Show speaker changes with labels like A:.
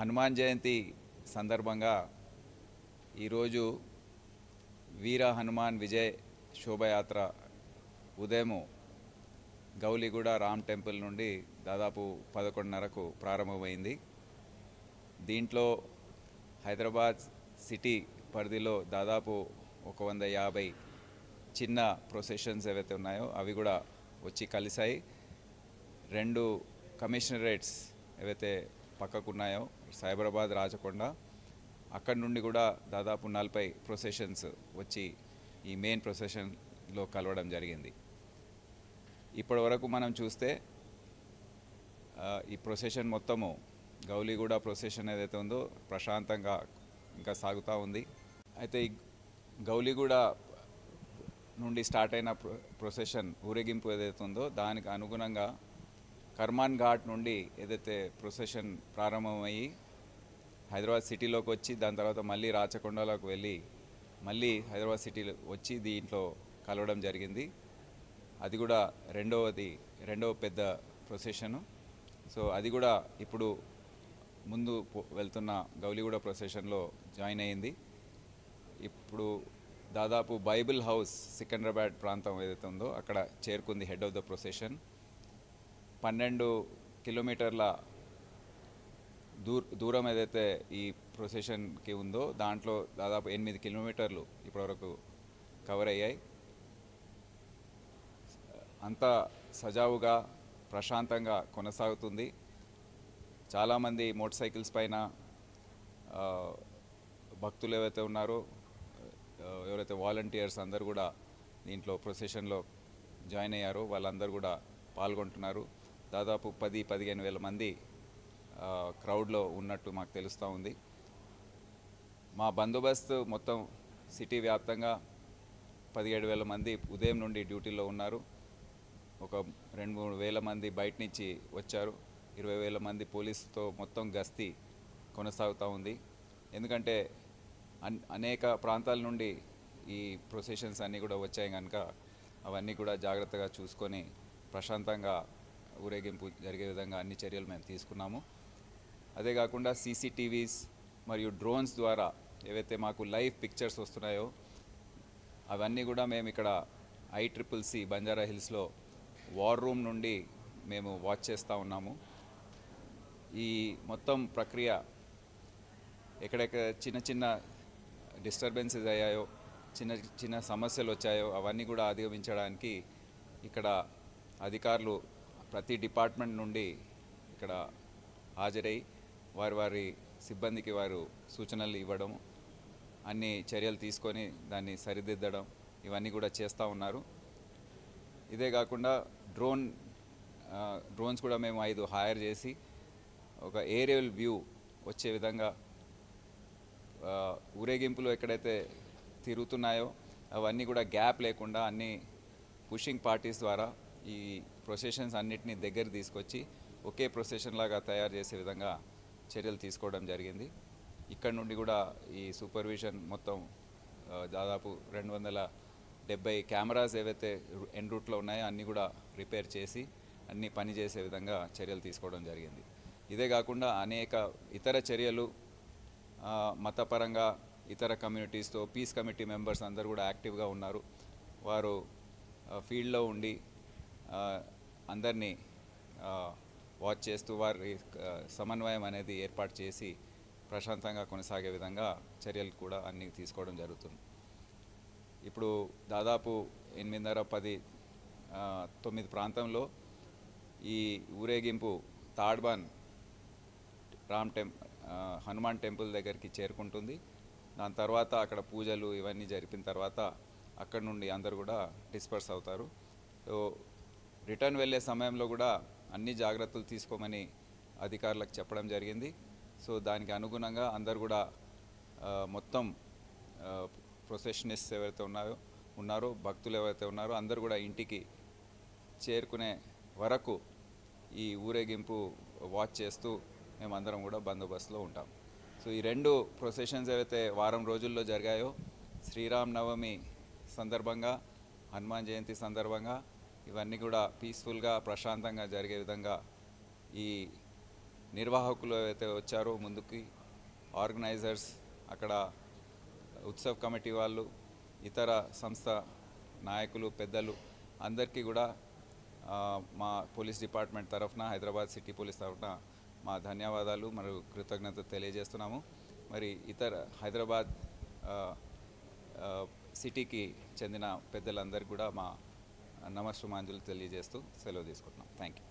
A: హనుమాన్ జయంతి సందర్భంగా ఈరోజు వీర హనుమాన్ విజయ్ శోభయాత్ర ఉదయం గౌలిగూడ రామ్ టెంపుల్ నుండి దాదాపు 11:30కు ప్రారంభమైంది. దీంట్లో హైదరాబాద్ సిటీ పరిధిలో దాదాపు 150 చిన్న ప్రొసెషన్స్ ఏవైతే ఉన్నాయో అవి కూడా వచ్చి కలిసాయి. 2 కమిషనరేట్స్ ఏవైతే పక్కకున్నాయో సైబరాబాద్, రాచకొండ, అక్కడి నుండి కూడా దాదాపు 40 ప్రొసెషన్స్ వచ్చి ఈ మెయిన్ ప్రొసెషన్లో కలవడం జరిగింది. ఇప్పటి వరకు మనం చూస్తే ఈ ప్రొసెషన్ మొత్తము గౌలిగూడ ప్రొసెషన్ ఏదైతే ఉందో ప్రశాంతంగా ఇంకా సాగుతూ ఉంది. అయితే ఈ గౌలిగూడ నుండి స్టార్ట్ అయిన ప్రొసెషన్ ఊరేగింపు ఏదైతే ఉందో దానికి అనుగుణంగా కర్మాన్ ఘాట్ నుండి ఏదైతే ప్రొసెషన్ ప్రారంభమయ్యి హైదరాబాద్ సిటీలోకి వచ్చి దాని తర్వాత మళ్ళీ రాచకొండలోకి వెళ్ళి మళ్ళీ హైదరాబాద్ సిటీలో వచ్చి దీంట్లో కలవడం జరిగింది. అది కూడా రెండవ పెద్ద ప్రొసెషను. సో అది కూడా ఇప్పుడు ముందు వెళ్తున్న గౌలిగూడ ప్రొసెషన్లో జాయిన్ అయ్యింది. ఇప్పుడు దాదాపు బైబిల్ హౌస్ సికింద్రాబాద్ ప్రాంతం ఏదైతే ఉందో అక్కడ చేరుకుంది హెడ్ ఆఫ్ ద ప్రొసెషన్. 12 కిలోమీటర్ల దూరం ఏదైతే ఈ ప్రొసెషన్కి ఉందో దాంట్లో దాదాపు 8 కిలోమీటర్లు ఇప్పటివరకు కవర్ అయ్యాయి. అంతా సజావుగా ప్రశాంతంగా కొనసాగుతుంది. చాలామంది మోటార్ సైకిల్స్ పైన భక్తులు ఏవైతే ఉన్నారో ఎవరైతే వాలంటీర్స్ అందరూ కూడా దీంట్లో ప్రొసెషన్లో జాయిన్ అయ్యారో వాళ్ళందరూ కూడా పాల్గొంటున్నారు. దాదాపు 10-15 వేల మంది క్రౌడ్లో ఉన్నట్టు మాకు తెలుస్తూ ఉంది. మా బందోబస్తు మొత్తం సిటీ వ్యాప్తంగా 17,000 మంది ఉదయం నుండి డ్యూటీలో ఉన్నారు. ఒక 2-3 వేల మంది బయట నుంచి వచ్చారు. 20,000 మంది పోలీసుతో మొత్తం గస్తీ కొనసాగుతూ ఉంది. ఎందుకంటే అనేక ప్రాంతాల నుండి ఈ ప్రొసెషన్స్ అన్నీ కూడా వచ్చాయి కనుక అవన్నీ కూడా జాగ్రత్తగా చూసుకొని ప్రశాంతంగా ఊరేగింపు జరిగే విధంగా అన్ని చర్యలు మేము తీసుకున్నాము. అదే కాకుండా సీసీటీవీస్ మరియు డ్రోన్స్ ద్వారా ఏవైతే మాకు లైవ్ పిక్చర్స్ వస్తున్నాయో అవన్నీ కూడా మేము ఇక్కడ ICCC బంజారా హిల్స్లో వార్ రూమ్ నుండి మేము వాచ్ చేస్తూ ఉన్నాము. ఈ మొత్తం ప్రక్రియ ఎక్కడెక్కడ చిన్న డిస్టర్బెన్సెస్ అయ్యాయో, చిన్న సమస్యలు వచ్చాయో అవన్నీ కూడా అధిగమించడానికి ఇక్కడ అధికారులు ప్రతి డిపార్ట్మెంట్ నుండి ఇక్కడ హాజరై వారి సిబ్బందికి వారు సూచనలు ఇవ్వడం, అన్ని చర్యలు తీసుకొని దాన్ని సరిదిద్దడం ఇవన్నీ కూడా చేస్తూ ఉన్నారు. ఇదే కాకుండా డ్రోన్స్ కూడా మేము 5 హైర్ చేసి ఒక ఏరియల్ వ్యూ వచ్చే విధంగా ఊరేగింపులు ఎక్కడైతే తిరుగుతున్నాయో అవన్నీ కూడా గ్యాప్ లేకుండా అన్ని పుషింగ్ పార్టీస్ ద్వారా ఈ ప్రొసెషన్స్ అన్నిటినీ దగ్గర తీసుకొచ్చి ఒకే ప్రొసెషన్ లాగా తయారు చేసే విధంగా చర్యలు తీసుకోవడం జరిగింది. ఇక్కడ నుండి కూడా ఈ సూపర్విజన్ మొత్తం దాదాపు 270 కెమెరాస్ ఏవైతే ఎన్ రూట్లో ఉన్నాయో అన్నీ కూడా రిపేర్ చేసి అన్నీ పనిచేసే విధంగా చర్యలు తీసుకోవడం జరిగింది. ఇదే కాకుండా అనేక ఇతర చర్యలు మతపరంగా ఇతర కమ్యూనిటీస్తో పీస్ కమిటీ మెంబర్స్ అందరూ కూడా యాక్టివ్గా ఉన్నారు. వారు ఫీల్డ్లో ఉండి అందరినీ వాచ్ చేస్తూ వారి సమన్వయం అనేది ఏర్పాటు చేసి ప్రశాంతంగా కొనసాగే విధంగా చర్యలు కూడా అన్నీ తీసుకోవడం జరుగుతుంది. ఇప్పుడు దాదాపు 8:30, 9 ప్రాంతంలో ఈ ఊరేగింపు తాడ్బాన్ హనుమాన్ టెంపుల్ దగ్గరికి చేరుకుంటుంది. దాని తర్వాత అక్కడ పూజలు ఇవన్నీ జరిపిన తర్వాత అక్కడ నుండి అందరు కూడా డిస్పర్స్ అవుతారు. సో రిటర్న్ వెళ్ళే సమయంలో కూడా అన్ని జాగ్రత్తలు తీసుకోమని అధికారులకు చెప్పడం జరిగింది. సో దానికి అనుగుణంగా అందరు కూడా మొత్తం ప్రొసెషనిస్ట్స్ ఎవరైతే ఉన్నారో భక్తులు ఎవరైతే ఉన్నారో అందరు కూడా ఇంటికి చేరుకునే వరకు ఈ ఊరేగింపు వాచ్ చేస్తూ మేమందరం కూడా బందోబస్తులో ఉంటాం. సో ఈ 2 ప్రొసెషన్స్ ఏవైతే వారం రోజుల్లో జరిగాయో శ్రీరామ్ నవమి సందర్భంగా, హనుమాన్ జయంతి సందర్భంగా ఇవన్నీ కూడా పీస్ఫుల్గా ప్రశాంతంగా జరిగే విధంగా ఈ నిర్వాహకులు అయితే వచ్చారో ముందుకి, ఆర్గనైజర్స్, అక్కడ ఉత్సవ్ కమిటీ వాళ్ళు, ఇతర సంస్థ నాయకులు, పెద్దలు అందరికీ కూడా మా పోలీస్ డిపార్ట్మెంట్ తరఫున, హైదరాబాద్ సిటీ పోలీస్ తరఫున మా ధన్యవాదాలు మరియు కృతజ్ఞతలు తెలియజేస్తున్నాము. మరి ఇతర హైదరాబాద్ సిటీకి చెందిన పెద్దలందరికీ కూడా మా నమస్సుమాంజలు తెలియజేస్తూ సెలవు తీసుకుంటున్నాం. Thank you.